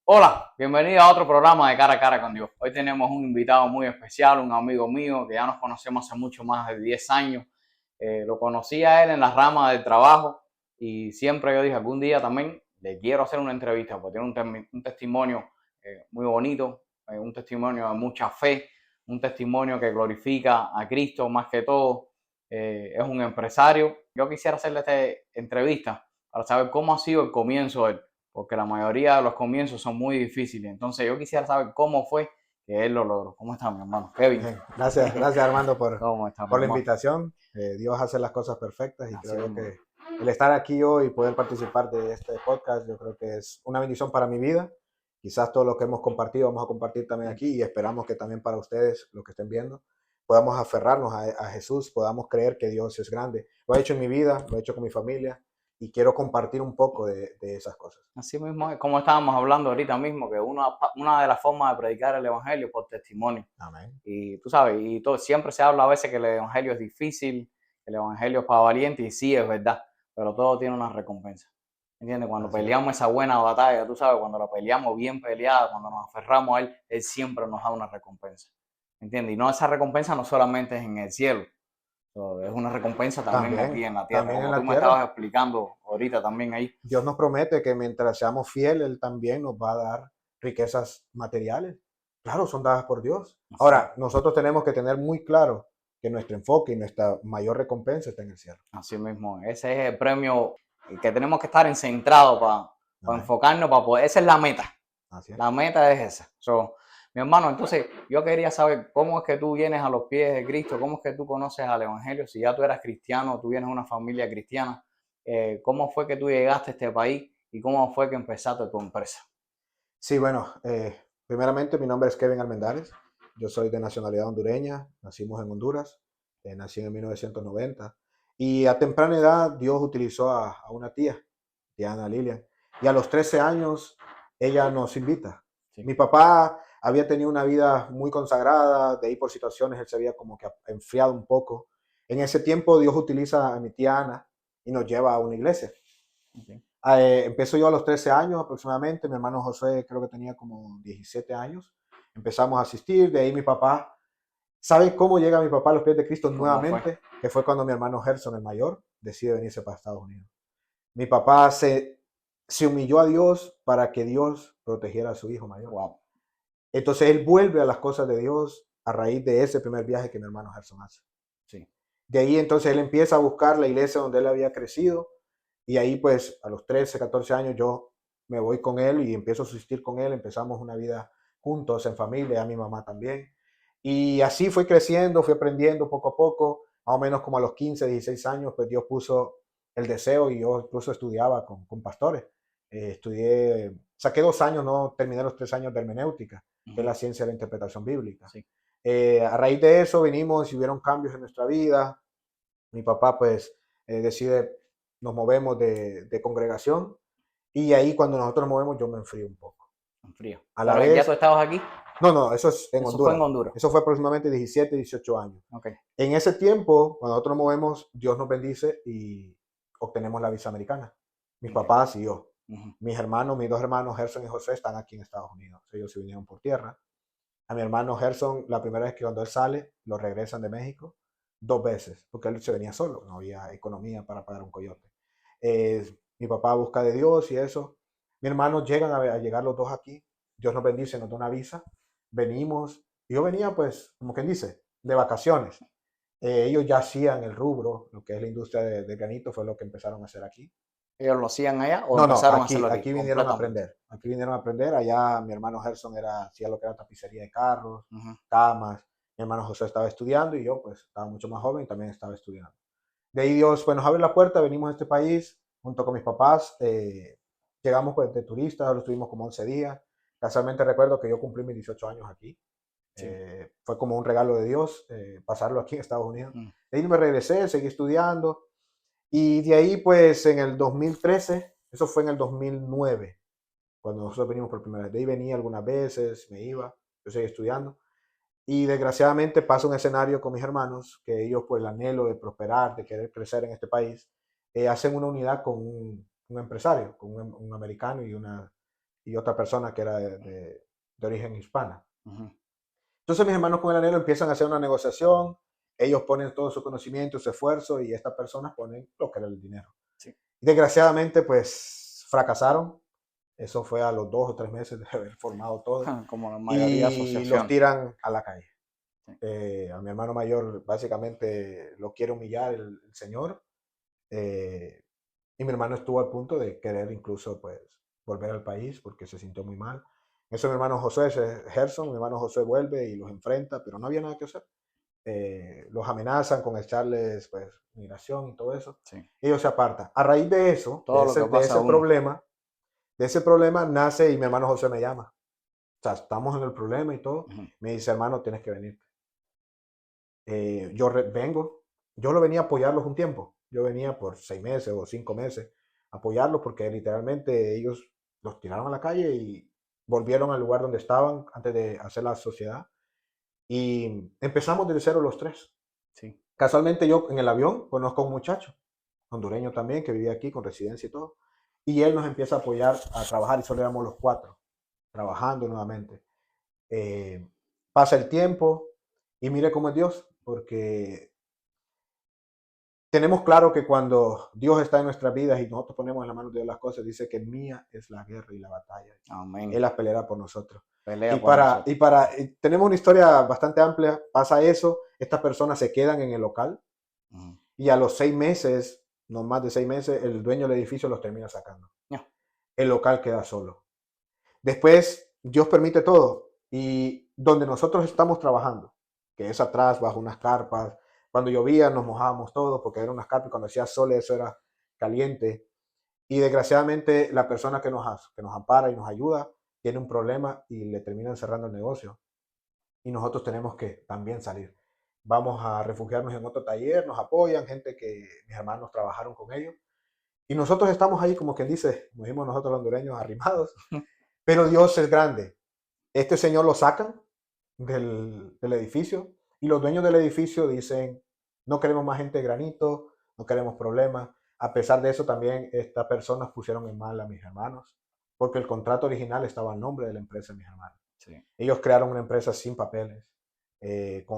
Hola, bienvenido a otro programa de Cara a Cara con Dios. Hoy tenemos un invitado muy especial, un amigo mío que ya nos conocemos hace mucho más de 10 años. Lo conocí a él en la rama del trabajo y siempre yo dije, algún día también le quiero hacer una entrevista porque tiene un testimonio muy bonito, un testimonio de mucha fe, un testimonio que glorifica a Cristo más que todo. Es un empresario. Yo quisiera hacerle esta entrevista para saber cómo ha sido el comienzo de él, porque la mayoría de los comienzos son muy difíciles. Entonces yo quisiera saber cómo fue que él lo logró. ¿Cómo está mi hermano? Kevin. Bien, gracias Armando ¿Cómo está mi por la hermano? invitación. Dios hace las cosas perfectas y Así creo yo mismo. que el estar aquí hoy y poder participar de este podcast, yo creo que es una bendición para mi vida. Quizás todo lo que hemos compartido vamos a compartir también aquí y esperamos que también para ustedes, los que estén viendo, podamos aferrarnos a Jesús, podamos creer que Dios es grande. Lo he hecho en mi vida, lo he hecho con mi familia y quiero compartir un poco de esas cosas. Así mismo es como estábamos hablando ahorita mismo, que una de las formas de predicar el evangelio es por testimonio. Amén. Y tú sabes, y todo, siempre se habla a veces que el evangelio es difícil, que el evangelio es para valientes, y sí es verdad, pero todo tiene una recompensa. ¿Entiendes? Cuando Así es. peleamos esa buena batalla, tú sabes, cuando la peleamos bien peleada, cuando nos aferramos a él siempre nos da una recompensa. ¿Entiendes? Y no, esa recompensa no solamente es en el cielo, es una recompensa también aquí También, en la tierra, también en como tú la me tierra. estabas explicando ahorita también ahí. Dios nos promete que mientras seamos fieles, Él también nos va a dar riquezas materiales. Claro, son dadas por Dios. Así, Ahora, nosotros tenemos que tener muy claro que nuestro enfoque y nuestra mayor recompensa está en el cielo. así mismo, ese es el premio que tenemos que estar centrados para Amén. enfocarnos, para poder, esa es la meta. Así es. La meta es esa. Mi hermano, entonces yo quería saber cómo es que tú vienes a los pies de Cristo, cómo es que tú conoces al Evangelio, si ya tú eras cristiano, tú vienes de una familia cristiana, cómo fue que tú llegaste a este país y cómo fue que empezaste tu empresa. Sí, bueno, primeramente mi nombre es Kevin Almendares. Yo soy de nacionalidad hondureña. Nacimos en Honduras. Nací en 1990. Y a temprana edad Dios utilizó a una tía Ana Lilian. Y a los 13 años ella nos invita. Sí, Mi papá había tenido una vida muy consagrada, de ahí por situaciones él se había como que enfriado un poco. En ese tiempo Dios utiliza a mi tía Ana y nos lleva a una iglesia. okay. Empezó yo a los 13 años aproximadamente, mi hermano José creo que tenía como 17 años. Empezamos a asistir, de ahí mi papá. ¿Sabe cómo llega mi papá a los pies de Cristo ¿Cómo fue? nuevamente? Que fue cuando mi hermano Gerson, el mayor, decide venirse para Estados Unidos. Mi papá se humilló a Dios para que Dios protegiera a su hijo mayor. Wow. Entonces él vuelve a las cosas de Dios a raíz de ese primer viaje que mi hermano Gerson hace. Sí, De ahí entonces él empieza a buscar la iglesia donde él había crecido y ahí pues a los 13, 14 años yo me voy con él y empiezo a asistir con él, empezamos una vida juntos en familia, a mi mamá también. Y así fui creciendo, fui aprendiendo poco a poco, más o menos como a los 15, 16 años, pues Dios puso el deseo y yo incluso estudiaba con pastores. Estudié, saqué 2 años, no terminé los 3 años de hermenéutica, que es uh-huh. la ciencia de la interpretación bíblica. Sí, A raíz de eso vinimos y hubieron cambios en nuestra vida. Mi papá pues decide, nos movemos de congregación y ahí cuando nosotros nos movemos yo me enfrío un poco. en frío. A la Pero ya tú vez, estabas aquí, no, no, eso es en eso fue en Honduras. Honduras. Eso fue aproximadamente 17, 18 años. Ok, En ese tiempo, cuando nosotros nos movemos, Dios nos bendice y obtenemos la visa americana. Mis ok. papás y yo. Uh-huh. Mis hermanos, mis dos hermanos, Gerson y José, están aquí en Estados Unidos. Ellos se vinieron por tierra. A mi hermano Gerson, la primera vez que cuando él sale, lo regresan de México 2 veces, porque él se venía solo, no había economía para pagar un coyote. Mi papá busca de Dios y eso. Mi hermano llegan a llegar los dos aquí. Dios nos bendice, nos da una visa. Venimos. Y yo venía, pues, como quien dice, de vacaciones. Ellos ya hacían el rubro, lo que es la industria de granito, fue lo que empezaron a hacer aquí. ¿Ellos lo hacían allá o No, no, empezaron a aquí, hacerlo aquí? aquí vinieron a Completamente. aprender. Aquí vinieron a aprender. Allá mi hermano Gerson hacía lo que era tapicería de carros, Uh-huh. camas. Mi hermano José estaba estudiando y yo, pues, estaba mucho más joven y también estaba estudiando. De ahí Dios, pues, nos abre la puerta, venimos a este país junto con mis papás. Llegamos, pues, de turistas, lo estuvimos como 11 días. Casualmente recuerdo que yo cumplí mis 18 años aquí. Sí. Fue como un regalo de Dios pasarlo aquí en Estados Unidos. Uh-huh. De ahí me regresé, seguí estudiando. Y de ahí, pues, en el 2013, eso fue en el 2009, cuando nosotros venimos por primera vez. De ahí venía algunas veces, me iba, yo seguía estudiando. Y desgraciadamente pasa un escenario con mis hermanos, que ellos, por el anhelo de prosperar, de querer crecer en este país, hacen una unidad con un empresario, con un americano y una y otra persona que era de origen hispana. Ujú. Entonces mis hermanos con el anhelo empiezan a hacer una negociación, ellos ponen todo su conocimiento, su esfuerzo y estas personas ponen lo que era el dinero. Sí. Desgraciadamente pues fracasaron, eso fue a los 2 o 3 meses de haber formado todo Como la mayoría de y los asociaciones. tiran a la calle. Sí. A mi hermano mayor básicamente lo quiere humillar el señor y mi hermano estuvo al punto de querer incluso pues volver al país porque se sintió muy mal. Eso mi hermano José, Gerson, mi hermano José vuelve y los enfrenta, pero no había nada que hacer. Los amenazan con echarles pues migración y todo eso. Sí. Ellos se apartan. A raíz de eso, Todo lo que de pasa ese uno. problema nace y mi hermano José me llama. O sea, estamos en el problema y todo. Ujú. Me dice, hermano, tienes que venir. Vengo. Yo lo venía a apoyarlos un tiempo. Yo venía por 6 meses o 5 meses a apoyarlos porque literalmente ellos los tiraron a la calle y volvieron al lugar donde estaban antes de hacer la sociedad. Y empezamos desde cero los tres. Sí. Casualmente yo en el avión conozco a un muchacho, hondureño también, que vivía aquí con residencia y todo. Y él nos empieza a apoyar a trabajar y solo éramos los cuatro, trabajando nuevamente. Eh, Pasa el tiempo y mire cómo es Dios, porque tenemos claro que cuando Dios está en nuestras vidas y nosotros ponemos en la mano de Dios las cosas, dice que mía es la guerra y la batalla. Amén. Él las peleará por nosotros. Pelea por nosotros. Tenemos una historia bastante amplia, pasa eso, estas personas se quedan en el local Ujú. y a los 6 meses, no más de 6 meses, el dueño del edificio los termina sacando. Ya. El local queda solo. Después, Dios permite todo y donde nosotros estamos trabajando, que es atrás, bajo unas carpas, cuando llovía nos mojábamos todos porque eran unas carpas y cuando hacía sol eso era caliente. Y desgraciadamente la persona que nos ampara y nos ayuda tiene un problema y le terminan cerrando el negocio. Y nosotros tenemos que también salir. Vamos a refugiarnos en otro taller, nos apoyan, gente que mis hermanos trabajaron con ellos. Y nosotros estamos ahí, como quien dice, como decimos nosotros los hondureños, arrimados. Pero Dios es grande. Este señor lo sacan del edificio y los dueños del edificio dicen, no queremos más gente de granito, no queremos problemas. A pesar de eso, también estas personas pusieron en mal a mis hermanos, porque el contrato original estaba a nombre de la empresa de mis hermanos. Sí. Ellos crearon una empresa sin papeles,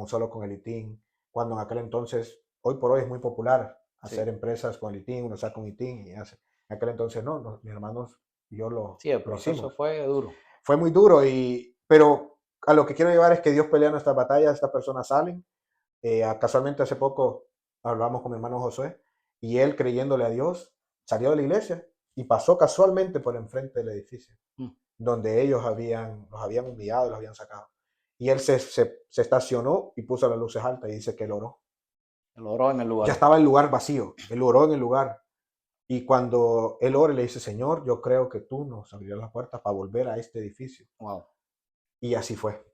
solo con el ITIN, cuando en aquel entonces, hoy por hoy es muy popular hacer Sí. empresas con el ITIN, uno saca un ITIN y hace. En aquel entonces no, mis hermanos y yo Sí, el lo proceso hicimos. fue duro. Fue muy duro, pero a lo que quiero llevar es que Dios pelea nuestras batallas, estas personas salen. Casualmente hace poco hablamos con mi hermano Josué y él creyéndole a Dios salió de la iglesia y pasó casualmente por enfrente del edificio Mm. donde ellos los habían humillado, los habían sacado. Y él se estacionó y puso las luces altas y dice que él oró. Lo oró en el Ya lugar. estaba el lugar vacío, él oró en el lugar. Y cuando él ora, le dice, Señor, yo creo que tú nos abrirás la puerta para volver a este edificio. Wow. Y así fue.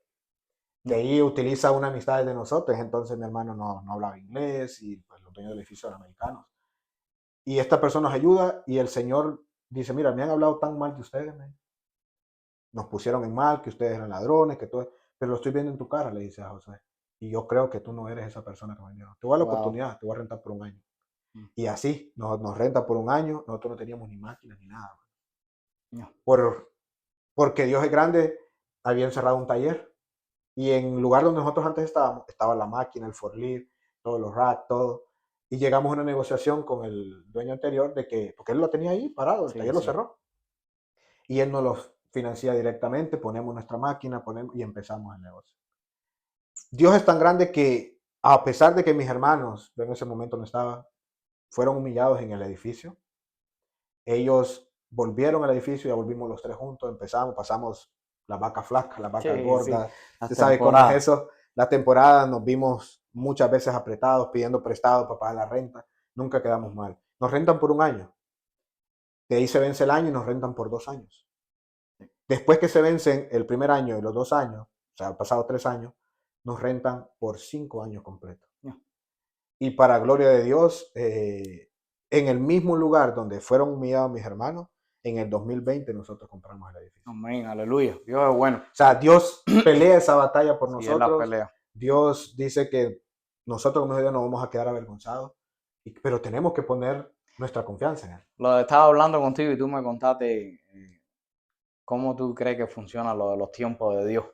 De Mm. ahí utiliza una amistad de nosotros, entonces mi hermano no hablaba inglés y pues, los dueños del edificio eran americanos. Y esta persona nos ayuda y el Señor dice, mira, me han hablado tan mal de ustedes, nos pusieron en mal, que ustedes eran ladrones, que todo, pero lo estoy viendo en tu cara, le dice a José. Y yo creo que tú no eres esa persona que me dio. Te voy a la Wow. oportunidad, te voy a rentar por un año. Mm. Y así, nos renta por un año, nosotros no teníamos ni máquinas ni nada. No. Porque Dios es grande, había encerrado un taller y en el lugar donde nosotros antes estábamos, estaba la máquina, el forklift, todos los racks, todo. Y llegamos a una negociación con el dueño anterior de que, porque él lo tenía ahí parado, el Sí, taller lo sí. cerró. Y él nos lo financia directamente, ponemos nuestra máquina y empezamos el negocio. Dios es tan grande que a pesar de que mis hermanos, yo en ese momento no estaba, fueron humillados en el edificio, ellos volvieron al edificio, ya volvimos los tres juntos, pasamos las vacas flacas, las vacas Sí, sí. gordas, Las usted sabe cómo es temporadas. eso. La temporada nos vimos muchas veces apretados, pidiendo prestado para pagar la renta, nunca quedamos mal. Nos rentan por un año, de ahí se vence el año y nos rentan por 2 años. Después que se vencen el primer año y los 2 años, o sea, han pasado 3 años, nos rentan por 5 años completos. No. Y para gloria de Dios, en el mismo lugar donde fueron humillados mis hermanos, en el 2020 nosotros compramos el edificio. Amén, aleluya. Dios es bueno. O sea, Dios pelea esa batalla por Sí, él la nosotros. pelea. Dios dice que nosotros como Dios no vamos a quedar avergonzados, pero tenemos que poner nuestra confianza en Él. Lo estaba hablando contigo y tú me contaste ¿Cómo tú crees que funciona lo de los tiempos de Dios?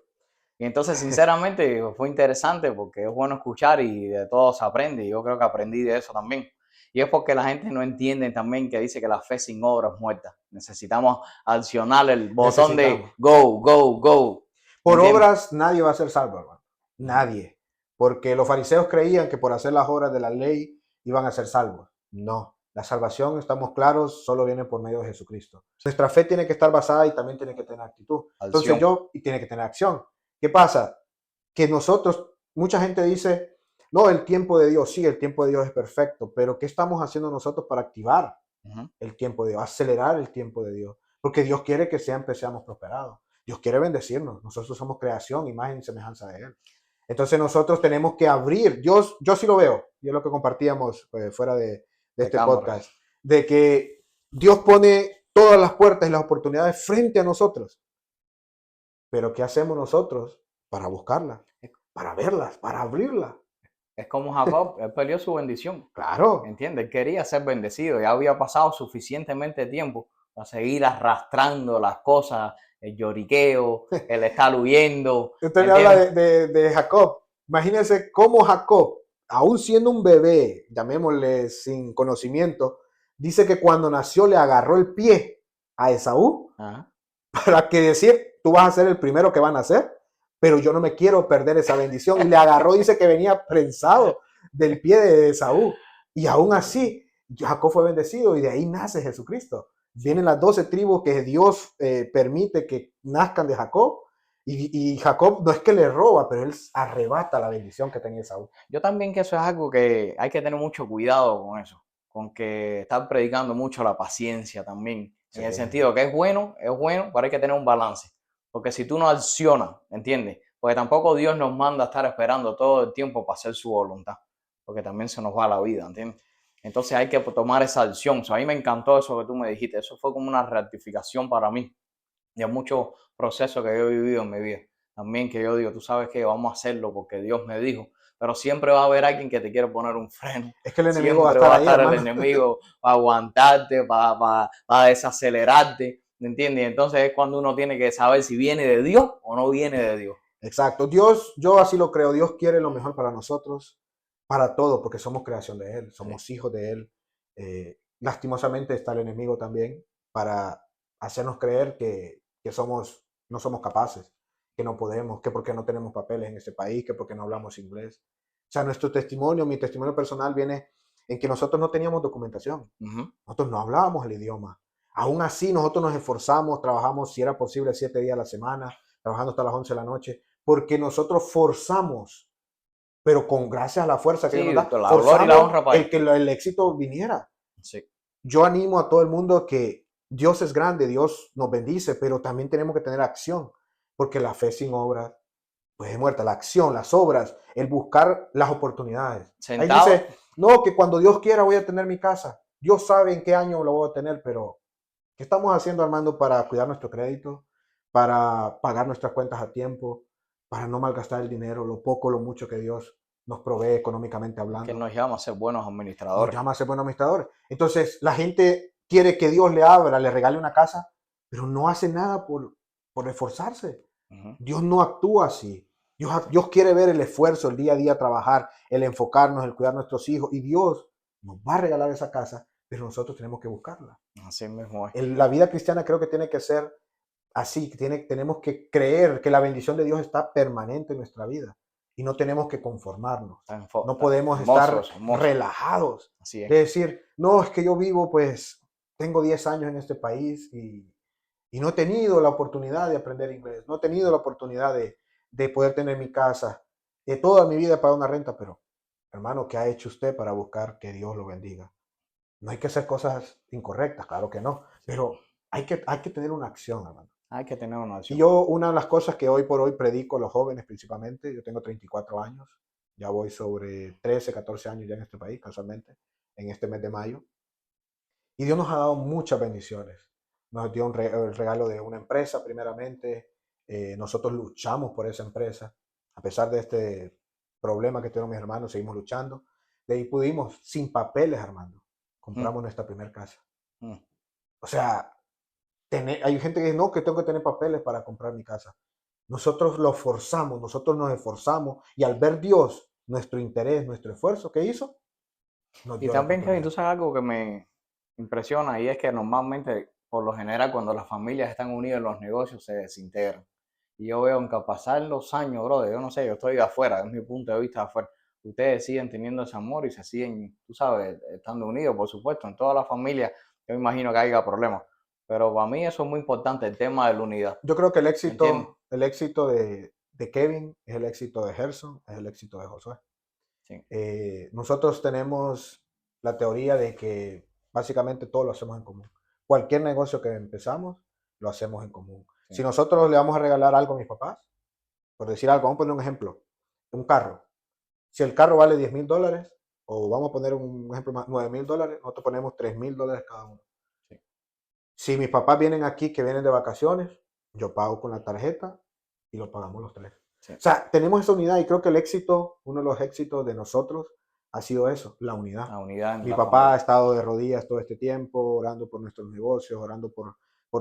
Y entonces, sinceramente, fue interesante porque es bueno escuchar y de todo se aprende. Y yo creo que aprendí de eso también. Y es porque la gente no entiende también que dice que la fe sin obra es muerta. Necesitamos accionar el botón de Necesitamos. go, go, go. Por ¿Entiendes? obras nadie va a ser salvo, hermano. Ujú. Nadie. Porque los fariseos creían que por hacer las obras de la ley iban a ser salvos. No. La salvación, estamos claros, solo viene por medio de Jesucristo. Nuestra fe tiene que estar basada y también tiene que tener actitud. Entonces Acción. y tiene que tener acción. ¿Qué pasa? Que nosotros, mucha gente dice, no, el tiempo de Dios, sí, el tiempo de Dios es perfecto, pero ¿qué estamos haciendo nosotros para activar Ujú. el tiempo de Dios, acelerar el tiempo de Dios? Porque Dios quiere que siempre seamos prosperados. Dios quiere bendecirnos. Nosotros somos creación, imagen y semejanza de Él. Entonces nosotros tenemos que abrir. Yo sí lo veo, y es lo que compartíamos fuera de De este cámara. podcast, de que Dios pone todas las puertas y las oportunidades frente a nosotros. Pero ¿qué hacemos nosotros para buscarlas, Es para verlas, para abrirlas? es como Jacob, él perdió su bendición. Claro. ¿Entiendes? Él quería ser bendecido. Ya había pasado suficientemente tiempo para seguir arrastrando las cosas, el lloriqueo, el estar huyendo. Usted me habla ¿Entiendes? de Jacob. Imagínense cómo Jacob, aún siendo un bebé, llamémosle sin conocimiento, dice que cuando nació le agarró el pie a Esaú Ajá. para que decir, tú vas a ser el primero que van a nacer, pero yo no me quiero perder esa bendición. Y le agarró, dice que venía prensado del pie de Esaú. Y aún así, Jacob fue bendecido y de ahí nace Jesucristo. Sí. Vienen las 12 tribus que Dios permite que nazcan de Jacob. Y Jacob no es que le roba, pero él arrebata la bendición que tenía Esaú. Yo también que eso es algo que hay que tener mucho cuidado con eso, con que estar predicando mucho la paciencia también, Sí, en el sentido que es bueno, pero hay que tener un balance, porque si tú no accionas, ¿entiendes? Porque tampoco Dios nos manda a estar esperando todo el tiempo para hacer su voluntad, porque también se nos va la vida, ¿entiendes? Entonces hay que tomar esa acción. O sea, a mí me encantó eso que tú me dijiste, eso fue como una rectificación para mí de muchos procesos que yo he vivido en mi vida. También que yo digo, tú sabes que vamos a hacerlo porque Dios me dijo, pero siempre va a haber alguien que te quiere poner un freno, es que el enemigo va a siempre estar va a ahí, estar el hermano. enemigo para aguantarte, para desacelerarte, ¿me entiendes? Y entonces es cuando uno tiene que saber si viene de Dios o no viene de Dios. Exacto. Dios, yo así lo creo. Dios quiere lo mejor para nosotros, para todo, porque somos creación de Él, Sí. somos hijos de Él. Lastimosamente está el enemigo también para hacernos creer que somos, no somos capaces, que no podemos, que porque no tenemos papeles en este país, que porque no hablamos inglés. O sea, nuestro testimonio, mi testimonio personal viene en que nosotros no teníamos documentación. Ujú. Nosotros no hablábamos el idioma. Aún así, nosotros nos esforzamos, trabajamos, si era posible, 7 días a la semana, trabajando hasta las 11 de la noche, porque nosotros forzamos, pero con gracias a la fuerza que Dios nos Sí, da, con la gloria y la forzamos honra para el Él. que el éxito viniera. Sí. Yo animo a todo el mundo que Dios es grande, Dios nos bendice, pero también tenemos que tener acción, porque la fe sin obras, pues es muerta. La acción, las obras, el buscar las oportunidades. Ahí Sentado, dice, no, que cuando Dios quiera voy a tener mi casa. Dios sabe en qué año lo voy a tener, pero ¿qué estamos haciendo, Armando, para cuidar nuestro crédito, para pagar nuestras cuentas a tiempo, para no malgastar el dinero, lo poco, lo mucho que Dios nos provee económicamente que hablando? nos llama a ser buenos Nos administradores. llama a ser buenos administradores. Entonces, la gente quiere que Dios le abra, le regale una casa, pero no hace nada por esforzarse. Ujú. Dios no actúa así. Dios quiere ver el esfuerzo, el día a día trabajar, el enfocarnos, el cuidar a nuestros hijos. Y Dios nos va a regalar esa casa, pero nosotros tenemos que buscarla. Así mismo es. La vida cristiana creo que tiene que ser así, tenemos que creer que la bendición de Dios está permanente en nuestra vida y no tenemos que conformarnos. No Tan podemos hermoso, estar es hermoso. relajados Así es. de decir, no, es que yo vivo, pues tengo 10 años en este país y no he tenido la oportunidad de aprender inglés, no he tenido la oportunidad de poder tener mi casa. Toda mi vida he pagado una renta, pero hermano, ¿qué ha hecho usted para buscar que Dios lo bendiga? No hay que hacer cosas incorrectas, claro que no, pero hay que tener una acción, hermano. Hay que tener una Y acción. yo, una de las cosas que hoy por hoy predico a los jóvenes principalmente, yo tengo 34 años, ya voy sobre 13, 14 años ya en este país, casualmente, en este mes de mayo. Y Dios nos ha dado muchas bendiciones. Nos dio el regalo de una empresa primeramente. Nosotros luchamos por esa empresa. A pesar de este problema que tuvieron mis hermanos, seguimos luchando. De ahí pudimos, sin papeles, Armando, Mm, compramos nuestra primera casa. mm. O sea, Hay gente que dice, no, que tengo que tener papeles para comprar mi casa. Nosotros lo forzamos, nosotros nos esforzamos y al ver Dios, nuestro interés, nuestro esfuerzo, ¿qué hizo? Nos Y dio la también, Kevin, tú oportunidad. sabes algo que me impresiona y es que normalmente, por lo general, cuando las familias están unidas en los negocios, se desintegran. Y yo veo que pasar los años, brother, yo no sé, yo estoy de afuera, es mi punto de vista de afuera. Ustedes siguen teniendo ese amor y se siguen, tú sabes, estando unidos, por supuesto. En todas las familias, yo me imagino que haya problemas. Pero para mí eso es muy importante, el tema de la unidad. Yo creo que ¿Me entiendes? el éxito de Kevin es el éxito de Gerson, es el éxito de Josué. Sí, Nosotros tenemos la teoría de que básicamente todo lo hacemos en común. Cualquier negocio que empezamos, lo hacemos en común. Si sí. nosotros le vamos a regalar algo a mis papás, por decir algo, vamos a poner un ejemplo, un carro. Si el carro vale $10,000, o vamos a poner un ejemplo más, $9,000, nosotros ponemos $3,000 cada uno. Sí. Si mis papás vienen aquí, que vienen de vacaciones, yo pago con la tarjeta y lo pagamos los tres. Sí. O sea, tenemos esa unidad y creo que el éxito, uno de los éxitos de nosotros ha sido eso, la unidad. La unidad entre Mi la papá ha familia. estado de rodillas todo este tiempo, orando por nuestros negocios, orando por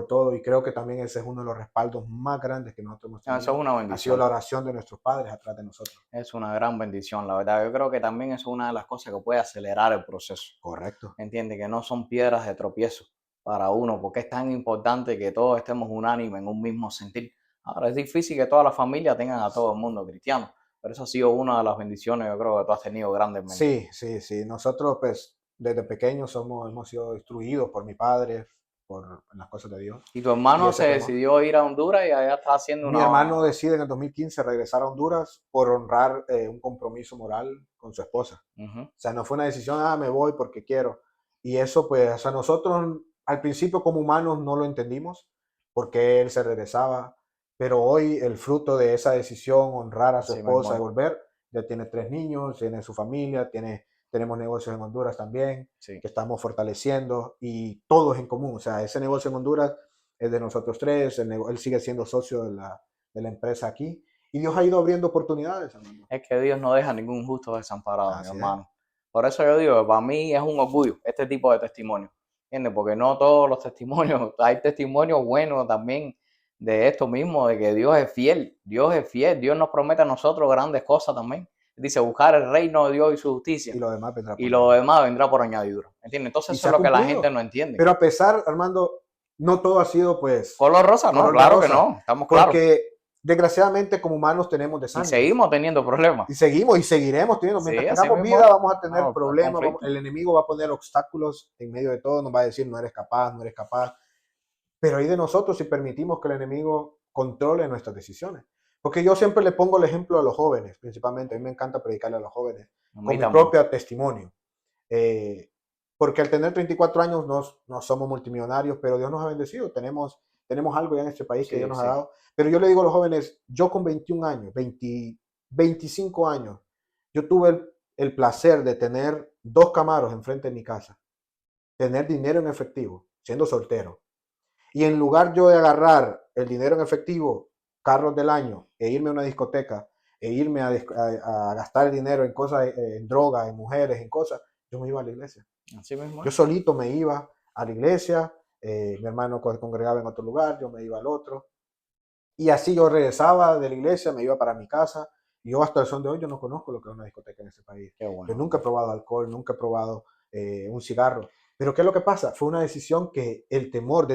todo, y creo que también ese es uno de los respaldos más grandes que nosotros hemos Eso es tenido. una Ha sido bendición. la oración de nuestros padres atrás de nosotros. Es una gran bendición, la verdad. Yo creo que también eso es una de las cosas que puede acelerar el proceso. Correcto. Entiende que no son piedras de tropiezo para uno, porque es tan importante que todos estemos unánimes en un mismo sentir. Ahora, es difícil que toda la familia tengan a todo el mundo cristiano, pero eso ha sido una de las bendiciones, yo creo que tú has tenido grandemente. Sí, sí, sí. Nosotros, pues, desde pequeños hemos sido instruidos por mi padre, por en las cosas de Dios. Y tu Y hermano ese se temor. decidió ir a Honduras y allá está haciendo Mi hermano decide en el 2015 regresar a Honduras por honrar un compromiso moral con su esposa. Ujú. O sea, no fue una decisión, me voy porque quiero. Y eso, pues, o sea, nosotros al principio como humanos no lo entendimos, porque él se regresaba, pero hoy el fruto de esa decisión, honrar a su Así mismo esposa y es. volver, ya tiene 3 niños, tiene su familia, tenemos negocios en Honduras también, Sí. que estamos fortaleciendo y todo es en común. O sea, ese negocio en Honduras es de nosotros tres, él sigue siendo socio de la empresa aquí y Dios ha ido abriendo oportunidades, hermano. Es que Dios no deja ningún justo desamparado, mi Así es. hermano. Por eso yo digo, para mí es un orgullo este tipo de testimonio, ¿entiendes? Porque no todos los testimonios, hay testimonios buenos también de esto mismo, de que Dios es fiel, Dios nos promete a nosotros grandes cosas también. Dice, buscar el reino de Dios y su justicia, Y lo demás vendrá y por lo añadidura. demás vendrá por añadidura, ¿entiendes? Entonces Y eso se es ha lo que la gente cumplido. no entiende. Pero a pesar, Armando, no todo ha sido pues Color rosa, no, color de claro que rosa, no, estamos claros. porque desgraciadamente como humanos tenemos Y desánimos. seguimos teniendo problemas. Y seguimos y seguiremos teniendo. Sí, Mientras así tengamos mismo vida es. vamos a tener No, el problemas, conflicto. el enemigo va a poner obstáculos en medio de todo, nos va a decir no eres capaz, no eres capaz. Pero hay de nosotros si permitimos que el enemigo controle nuestras decisiones. Porque yo siempre le pongo el ejemplo a los jóvenes, principalmente. A mí me encanta predicarle a los jóvenes, A con mí mi también. propio testimonio. Porque al tener 34 años no somos multimillonarios, pero Dios nos ha bendecido. Tenemos algo ya en este país que Dios Sí, nos ha sí. dado. Pero yo le digo a los jóvenes, yo con 21 años, 25 años, yo tuve el placer de tener 2 Camaros enfrente de mi casa, tener dinero en efectivo, siendo soltero. Y en lugar yo de agarrar el dinero en efectivo, carros del año, e irme a una discoteca, e irme a gastar el dinero en cosas, en drogas, en mujeres, en cosas, yo me iba a la iglesia. Así mismo Yo es. solito me iba a la iglesia, mi hermano congregaba en otro lugar, yo me iba al otro. Y así yo regresaba de la iglesia, me iba para mi casa. Y yo hasta el son de hoy yo no conozco lo que es una discoteca en este país. Qué Yo bueno, nunca he hermano. probado alcohol, nunca he probado un cigarro. Pero ¿qué es lo que pasa? Fue una decisión que el temor,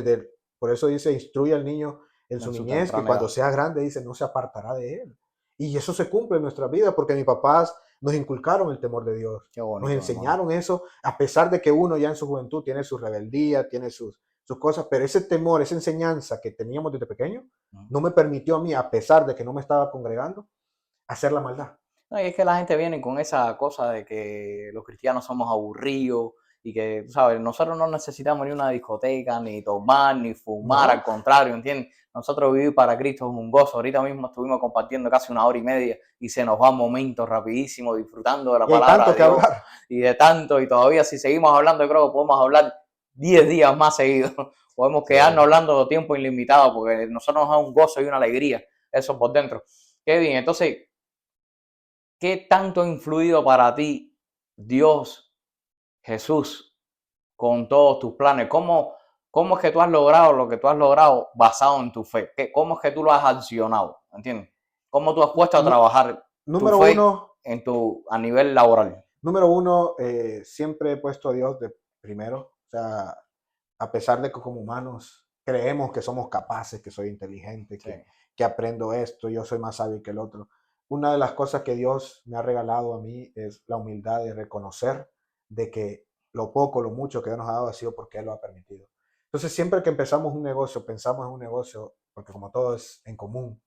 por eso dice, instruye al niño en su En su niñez, que temprana cuando edad. sea grande, dice, no se apartará de él. Y eso se cumple en nuestra vida porque mis papás nos inculcaron el temor de Dios. Qué Nos bonito, hermano. enseñaron eso, a pesar de que uno ya en su juventud tiene su rebeldía, tiene sus cosas, pero ese temor, esa enseñanza que teníamos desde pequeño, Ujú. no me permitió a mí, a pesar de que no me estaba congregando, hacer la maldad. No, y es que la gente viene con esa cosa de que los cristianos somos aburridos y que, tú sabes, nosotros no necesitamos ni una discoteca, ni tomar, ni fumar, No, al contrario, ¿entiendes? Nosotros vivir para Cristo es un gozo. Ahorita mismo estuvimos compartiendo casi 1 hora y media y se nos va momentos rapidísimo disfrutando de la y hay palabra tanto de que Dios hablar. y de tanto, y todavía si seguimos hablando, yo creo que podemos hablar 10 días más seguidos. Podemos Sí. quedarnos hablando de tiempo ilimitado porque nosotros nos da un gozo y una alegría, eso por dentro. Qué bien, entonces, ¿qué tanto ha influido para ti Dios, Jesús, con todos tus planes? ¿Cómo ¿Cómo es que tú has logrado lo que tú has logrado basado en tu fe? ¿Cómo es que tú lo has accionado? ¿Entiendes? ¿Cómo tú has puesto a Nu- trabajar tu número fe uno, a nivel laboral? siempre he puesto a Dios de primero. O sea, a pesar de que como humanos creemos que somos capaces, que soy inteligente, Sí. que aprendo esto, yo soy más sabio que el otro. Una de las cosas que Dios me ha regalado a mí es la humildad de reconocer de que lo poco, lo mucho que Dios nos ha dado ha sido porque Él lo ha permitido. Entonces, siempre que empezamos un negocio, pensamos en un negocio, porque como todo es en común,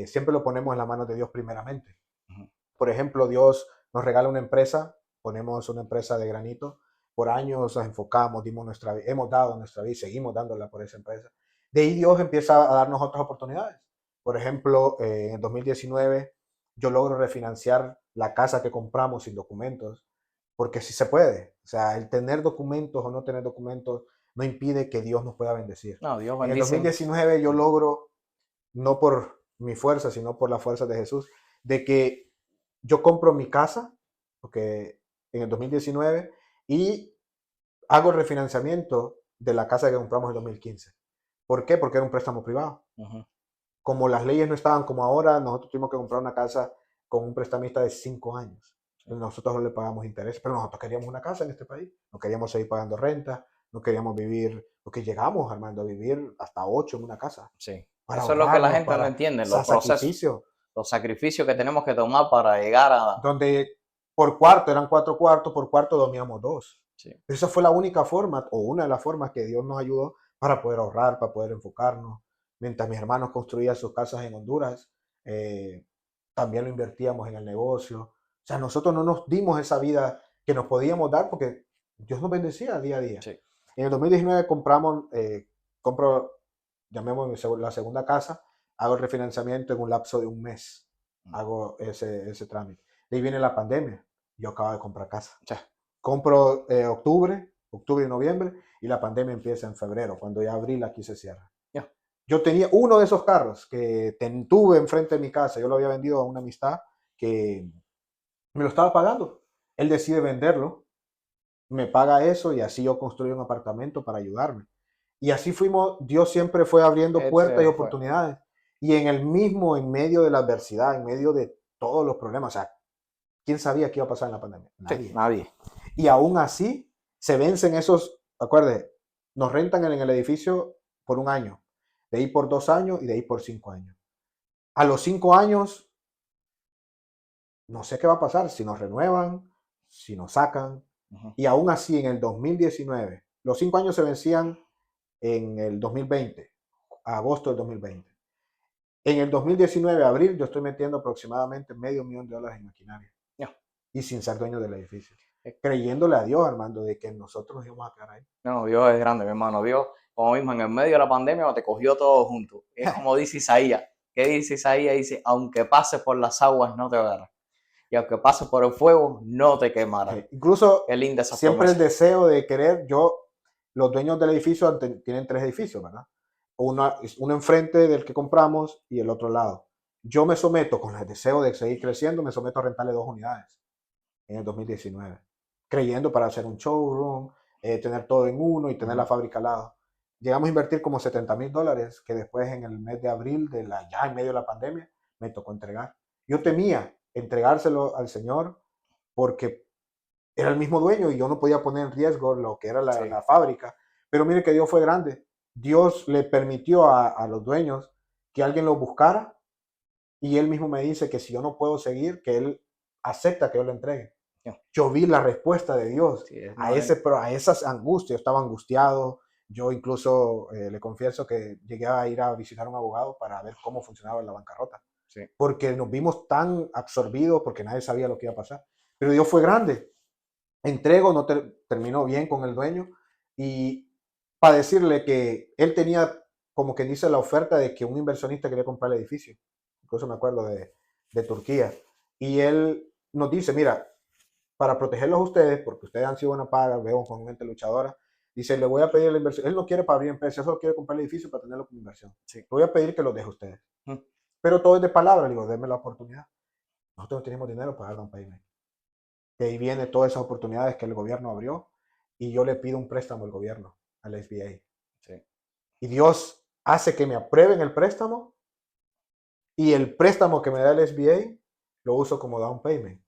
siempre lo ponemos en las manos de Dios primeramente. Ujú. Por ejemplo, Dios nos regala una empresa, ponemos una empresa de granito, por años nos enfocamos, hemos dado nuestra vida y seguimos dándola por esa empresa. De ahí Dios empieza a darnos otras oportunidades. Por ejemplo, en el 2019 yo logro refinanciar la casa que compramos sin documentos, porque sí se puede. O sea, el tener documentos o no tener documentos no impide que Dios nos pueda bendecir. No, Dios En el bendice. 2019 yo logro, no por mi fuerza, sino por la fuerza de Jesús, de que yo compro mi casa, porque en el 2019, y hago el refinanciamiento de la casa que compramos en 2015. ¿Por qué? Porque era un préstamo privado. Ujú. Como las leyes no estaban como ahora, nosotros tuvimos que comprar una casa con un prestamista de 5 años. Sí. Nosotros no le pagamos interés, pero nosotros queríamos una casa en este país. No queríamos seguir pagando renta, no queríamos vivir, porque llegamos, Armando, a vivir hasta 8 en una casa. Sí. Para Eso es lo que la ahorrarnos, gente no para entiende, los procesos, sacrificio. los sacrificios que tenemos que tomar para llegar a... Donde por cuarto eran 4 cuartos, por cuarto dormíamos dos. Sí. Esa fue la única forma, o una de las formas que Dios nos ayudó para poder ahorrar, para poder enfocarnos. Mientras mis hermanos construían sus casas en Honduras, eh, también lo invertíamos en el negocio. O sea, nosotros no nos dimos esa vida que nos podíamos dar porque Dios nos bendecía día a día. Sí. En el 2019 compro, llamémoslo la segunda casa, hago el refinanciamiento en un lapso de un mes. Hago ese trámite. De ahí viene la pandemia. Yo acabo de comprar casa. Sí. Compro octubre y noviembre, y la pandemia empieza en febrero, cuando ya abril aquí se cierra. Yeah. Yo tenía uno de esos carros que tuve enfrente de mi casa, yo lo había vendido a una amistad que me lo estaba pagando. Él decide venderlo, me paga eso y así yo construí un apartamento para ayudarme. Y así fuimos, Dios siempre fue abriendo puertas y Ese fue. oportunidades. Y en medio de la adversidad, en medio de todos los problemas, o sea, ¿quién sabía qué iba a pasar en la pandemia? Sí, Nadie. nadie. Y aún así se vencen esos, acuerde, nos rentan en el edificio por un año, de ahí por 2 años y de ahí por 5 años. A los 5 años, no sé qué va a pasar, si nos renuevan, si nos sacan. Ujú. Y aún así, en el 2019, los 5 años se vencían en el 2020, agosto del 2020. En el 2019, abril, yo estoy metiendo aproximadamente $500,000 en maquinaria. Yeah. Y sin ser dueño del edificio. Creyéndole a Dios, Armando, de que nosotros nos íbamos a quedar ahí. No, Dios es grande, mi hermano. Dios, como mismo en el medio de la pandemia, te cogió todo junto. Es como dice Isaías. ¿Qué dice Isaías? Dice, aunque pases por las aguas, no te ahogarás. Y aunque pases por el fuego, no te quemarás. Incluso Qué linda esa siempre el promesa. deseo de querer, los dueños del edificio tienen 3 edificios, ¿verdad? Uno enfrente del que compramos y el otro lado. Yo me someto con el deseo de seguir creciendo, me someto a rentarle 2 unidades en el 2019, creyendo para hacer un showroom, tener todo en uno y tener la fábrica al lado. Llegamos a invertir como $70,000 que después en el mes de abril, ya en medio de la pandemia, me tocó entregar. Yo temía entregárselo al Señor porque era el mismo dueño y yo no podía poner en riesgo lo que era Sí. la fábrica. Pero mire que Dios fue grande. Dios le permitió a los dueños que alguien lo buscara, y él mismo me dice que si yo no puedo seguir, que él acepta que yo lo entregue. Yeah. Yo vi la respuesta de Dios Sí, a, no es. a esas angustias. Yo estaba angustiado. Yo incluso le confieso que llegué a ir a visitar a un abogado para ver cómo funcionaba la bancarrota. Sí. Porque nos vimos tan absorbidos porque nadie sabía lo que iba a pasar. Pero Dios fue grande. Entrego, no terminó bien con el dueño, y para decirle que él tenía, como que dice, la oferta de que un inversionista quería comprar el edificio. Incluso me acuerdo de Turquía. Y él nos dice, mira, para protegerlos a ustedes, porque ustedes han sido una paga, veo con gente luchadora, dice, le voy a pedir la inversión. Él no quiere para abrir empresa, solo quiere comprar el edificio para tenerlo como inversión. Sí. Le voy a pedir que lo deje a ustedes. Mm. Pero todo es de palabra, le digo, denme la oportunidad. Nosotros no tenemos dinero para dar down payment. De ahí viene todas esas oportunidades que el gobierno abrió, y yo le pido un préstamo al gobierno, al SBA. y Dios hace que me aprueben el préstamo y el préstamo que me da el SBA lo uso como down payment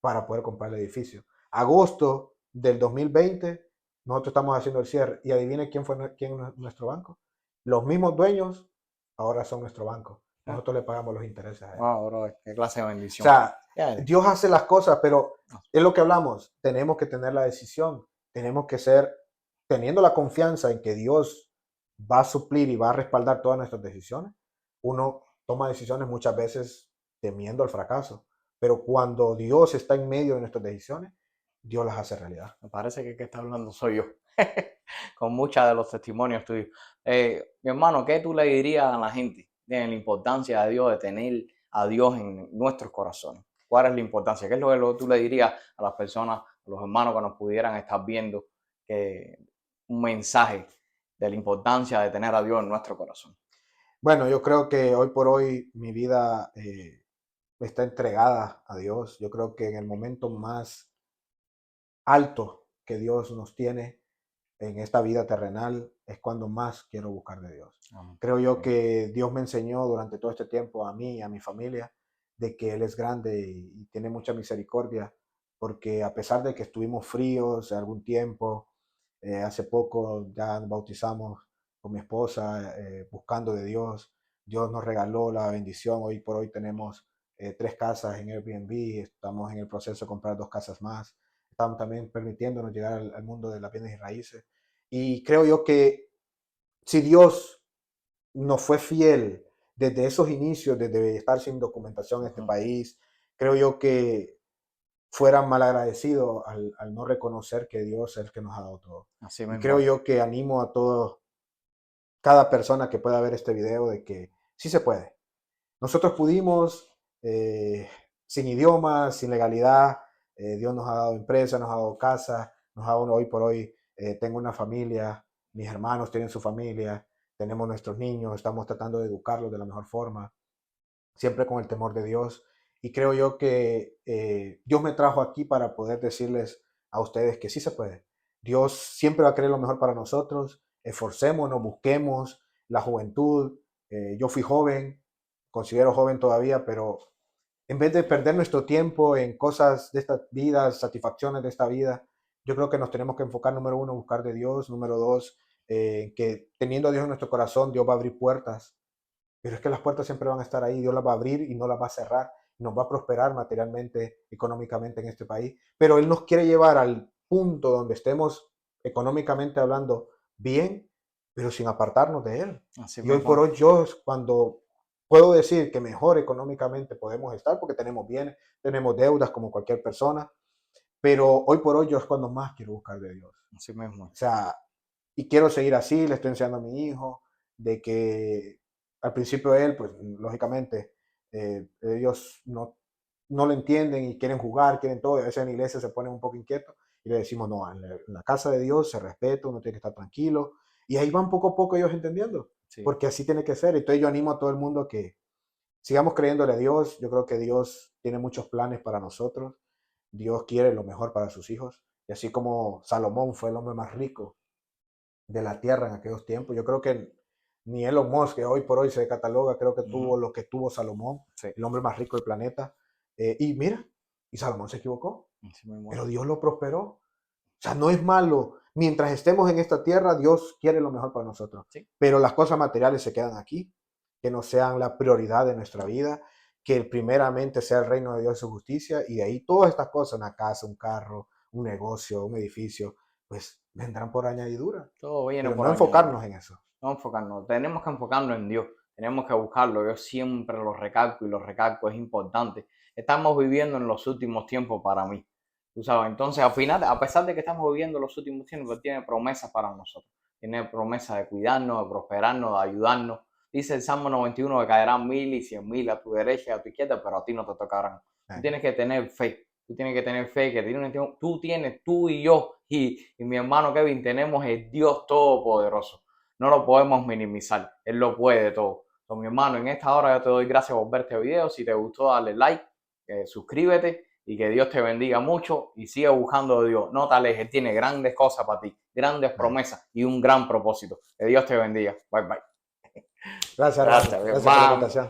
para poder comprar el edificio. Agosto del 2020, nosotros estamos haciendo el cierre y adivine quién es nuestro banco. Los mismos dueños ahora son nuestro banco. Nosotros le pagamos los intereses a él. Wow, bro, qué clase de O bendición. sea, Yeah. Dios hace las cosas, pero es lo que hablamos. Tenemos que tener la decisión. Tenemos que ser, teniendo la confianza en que Dios va a suplir y va a respaldar todas nuestras decisiones. Uno toma decisiones muchas veces temiendo al fracaso, pero cuando Dios está en medio de nuestras decisiones, Dios las hace realidad. Me parece que el que está hablando soy yo, con muchos de los testimonios tuyos. Mi hermano, ¿qué tú le dirías a la gente de la importancia de Dios, de tener a Dios en nuestros corazones? ¿Cuál es la importancia? ¿Qué es lo que tú le dirías a las personas, a los hermanos que nos pudieran estar viendo? Un mensaje de la importancia de tener a Dios en nuestro corazón. Bueno, yo creo que hoy por hoy mi vida está entregada a Dios. Yo creo que en el momento más alto que Dios nos tiene en esta vida terrenal es cuando más quiero buscar de Dios. Creo yo que Dios me enseñó durante todo este tiempo a mí y a mi familia de que Él es grande y tiene mucha misericordia, porque a pesar de que estuvimos fríos algún tiempo, hace poco ya bautizamos con mi esposa buscando de Dios. Dios nos regaló la bendición. Hoy por hoy tenemos 3 casas en Airbnb, estamos en el proceso de comprar 2 casas más. Estamos también permitiéndonos llegar al mundo de las bienes y raíces. Y creo yo que si Dios nos fue fiel desde esos inicios, desde estar sin documentación en este país, creo yo que fueran malagradecidos al no reconocer que Dios es el que nos ha dado todo. Así Y mismo. creo yo que animo a todos, cada persona que pueda ver este video, de que sí se puede. Nosotros pudimos, sin idiomas, sin legalidad, Dios nos ha dado empresa, nos ha dado casa, nos ha dado hoy por hoy, tengo una familia, mis hermanos tienen su familia, tenemos nuestros niños, estamos tratando de educarlos de la mejor forma, siempre con el temor de Dios. Y creo yo que Dios me trajo aquí para poder decirles a ustedes que sí se puede. Dios siempre va a querer lo mejor para nosotros. Esforcémonos, busquemos la juventud. Yo fui joven, considero joven todavía, pero en vez de perder nuestro tiempo en cosas de esta vida, satisfacciones de esta vida, yo creo que nos tenemos que enfocar, número uno, buscar de Dios, número dos, que teniendo a Dios en nuestro corazón, Dios va a abrir puertas, pero es que las puertas siempre van a estar ahí, Dios las va a abrir y no las va a cerrar, nos va a prosperar materialmente, económicamente en este país, pero Él nos quiere llevar al punto donde estemos económicamente hablando bien, pero sin apartarnos de Él. Así Y hoy mismo. por hoy yo cuando puedo decir que mejor económicamente podemos estar, porque tenemos bienes, tenemos deudas como cualquier persona, pero hoy por hoy yo es cuando más quiero buscar de Dios. Así mismo. O sea, y quiero seguir así, le estoy enseñando a mi hijo de que al principio él, pues lógicamente, ellos no lo entienden y quieren jugar, quieren todo, y a veces en la iglesia se ponen un poco inquietos y le decimos, no, en la casa de Dios se respeta, uno tiene que estar tranquilo, y ahí van poco a poco ellos entendiendo, Sí. porque así tiene que ser. Entonces yo animo a todo el mundo a que sigamos creyéndole a Dios. Yo creo que Dios tiene muchos planes para nosotros, Dios quiere lo mejor para sus hijos, y así como Salomón fue el hombre más rico de la tierra en aquellos tiempos. Yo creo que ni Elon Musk, que hoy por hoy se cataloga, creo que tuvo lo que tuvo Salomón, Sí. el hombre más rico del planeta. Y mira, y Salomón se equivocó, pero Dios lo prosperó. O sea, no es malo. Mientras estemos en esta tierra, Dios quiere lo mejor para nosotros. Sí. Pero las cosas materiales se quedan aquí, que no sean la prioridad de nuestra vida, que primeramente sea el reino de Dios y su justicia, y de ahí todas estas cosas, una casa, un carro, un negocio, un edificio, pues vendrán por añadidura. Todo viene Pero por no enfocarnos en eso. No enfocarnos, tenemos que enfocarnos en Dios, tenemos que buscarlo. Yo siempre lo recalco y lo recalco, es importante. Estamos viviendo en los últimos tiempos para mí, tú sabes. Entonces, al final, a pesar de que estamos viviendo los últimos tiempos, Él tiene promesas para nosotros. Tiene promesas de cuidarnos, de prosperarnos, de ayudarnos. Dice el Salmo 91 que caerán 1000 y 100.000 a tu derecha y a tu izquierda, pero a ti no te tocarán. Tú tienes que tener fe. Tú tienes que tener fe que tú y yo y mi hermano Kevin tenemos el Dios Todopoderoso. No lo podemos minimizar. Él lo puede todo. Entonces, mi hermano, en esta hora yo te doy gracias por ver este video. Si te gustó, dale like, suscríbete y que Dios te bendiga mucho y sigue buscando a Dios. No te alejes, Él tiene grandes cosas para ti, grandes promesas y un gran propósito. Que Dios te bendiga. Bye, bye. Gracias, hermano. Gracias, Gracias por la hermano. invitación.